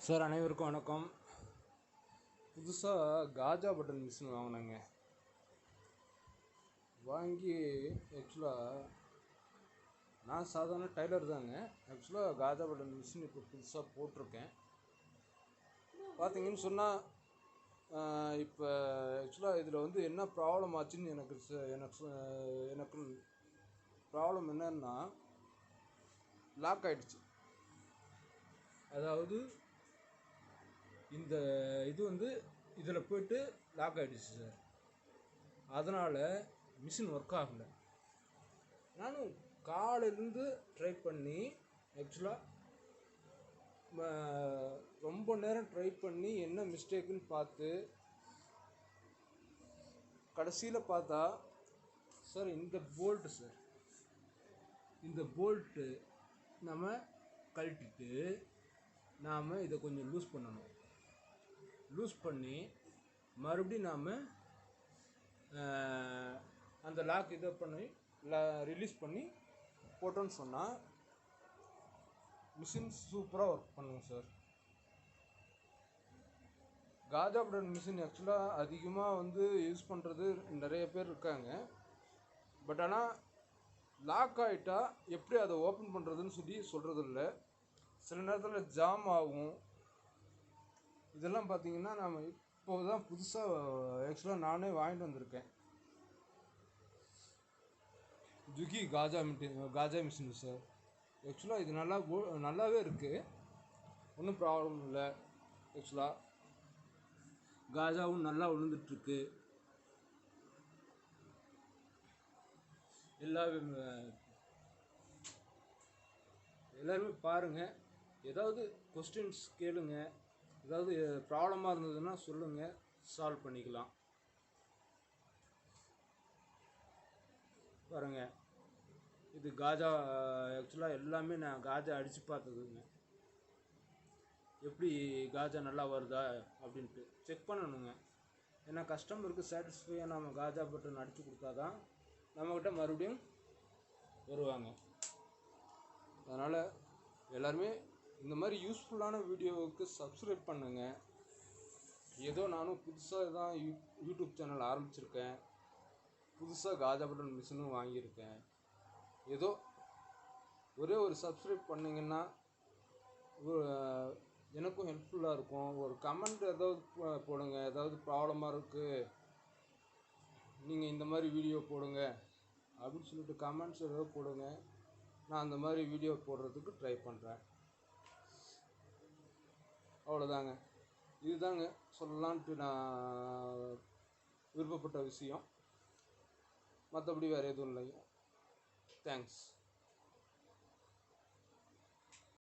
Sir அனைவருக்கும் வணக்கம். புதுசாக காஜா பட்டன் மிஷின் வாங்கினேங்க. வாங்கி ஆக்சுவலாக நான் சாதாரண டைலர் தாங்க. ஆக்சுவலாக காஜா பட்டன் மிஷின் இப்போ புதுசாக போட்டிருக்கேன். பார்த்தீங்கன்னு சொன்னால் இப்போ ஆக்சுவலாக இதில் வந்து என்ன ப்ராப்ளம் ஆச்சுன்னு எனக்கு ப்ராப்ளம் என்னன்னா லாக் ஆகிடுச்சு. அதாவது இந்த இது வந்து இதில் போய்ட்டு லாக் ஆகிடுச்சு சார். அதனால் மிஷின் ஒர்க் ஆகலை. நானும் காலையிலேருந்து ட்ரை பண்ணி ஆக்சுவலாக ரொம்ப நேரம் ட்ரை பண்ணி என்ன மிஸ்டேக்குன்னு பார்த்து கடைசியில் பார்த்தா சார் இந்த போல்ட்டு நம்ம கழட்டிட்டு நாம் இதை கொஞ்சம் லூஸ் பண்ணணும். லூஸ் பண்ணி மறுபடியும் நாம் அந்த லாக் இதை பண்ணி ரிலீஸ் பண்ணி போட்டோன்னு சொன்னால் மிஷின் சூப்பராக ஒர்க் பண்ணுங்க சார். காஜா பட்டன் மிஷின் ஆக்சுவலாக அதிகமாக வந்து யூஸ் பண்ணுறது நிறைய பேர் இருக்காங்க. பட் ஆனால் லாக் ஆகிட்டா எப்படி அதை ஓப்பன் பண்ணுறதுன்னு சொல்கிறது இல்லை. சில நேரத்தில் ஜாம் ஆகும். இதெல்லாம் பார்த்திங்கன்னா நம்ம இப்போ தான் புதுசாக ஆக்சுவலாக நானே வாங்கிட்டு வந்திருக்கேன். ஜுகி காஜா மிஷின் சார். ஆக்சுவலாக இது நல்லாவே இருக்குது, ஒன்றும் ப்ராப்ளம் இல்லை. ஆக்சுவலாக காஜாவும் நல்லா விழுந்துட்டுருக்கு. எல்லாருமே பாருங்கள். ஏதாவது கொஸ்டின்ஸ் கேளுங்க. ஏதாவது ப்ராப்ளமாக இருந்ததுன்னா சொல்லுங்கள், சால்வ் பண்ணிக்கலாம். பாருங்கள், இது காஜா ஆக்சுவலாக எல்லாமே நான் காஜா அடித்து பார்த்ததுங்க. எப்படி காஜா நல்லா வருதா அப்படின்ட்டு செக் பண்ணணுங்க. ஏன்னா கஸ்டமருக்கு சாட்டிஸ்ஃபையாக நம்ம காஜா பட்டன் அடித்து கொடுத்தா தான் நம்மக்கிட்ட மறுபடியும் வருவாங்க. அதனால் எல்லாருமே இந்த மாதிரி யூஸ்ஃபுல்லான வீடியோவுக்கு சப்ஸ்கிரைப் பண்ணுங்கள். ஏதோ நானும் புதுசாக தான் யூடியூப் சேனல் ஆரம்பிச்சிருக்கேன். புதுசாக காஜா பட்டன் மிஷினும் வாங்கியிருக்கேன். ஏதோ ஒரே ஒரு சப்ஸ்கிரைப் பண்ணிங்கன்னா எனக்கும் ஹெல்ப்ஃபுல்லாக இருக்கும். ஒரு கமெண்ட் ஏதாவது போடுங்க. ஏதாவது ப்ராப்ளமாக இருக்குது, நீங்கள் இந்த மாதிரி வீடியோ போடுங்க அப்படின்னு சொல்லிட்டு கமெண்ட்ஸ் ஏதாவது போடுங்க. நான் அந்த மாதிரி வீடியோ போடுறதுக்கு ட்ரை பண்ணுறேன். அவ்வளோதாங்க. இதுதாங்க சொல்லலான்ட்டு நான் விருப்பப்பட்ட விஷயம். மற்றபடி வேறு எதுவும் இல்லைங்க. தேங்க்ஸ்.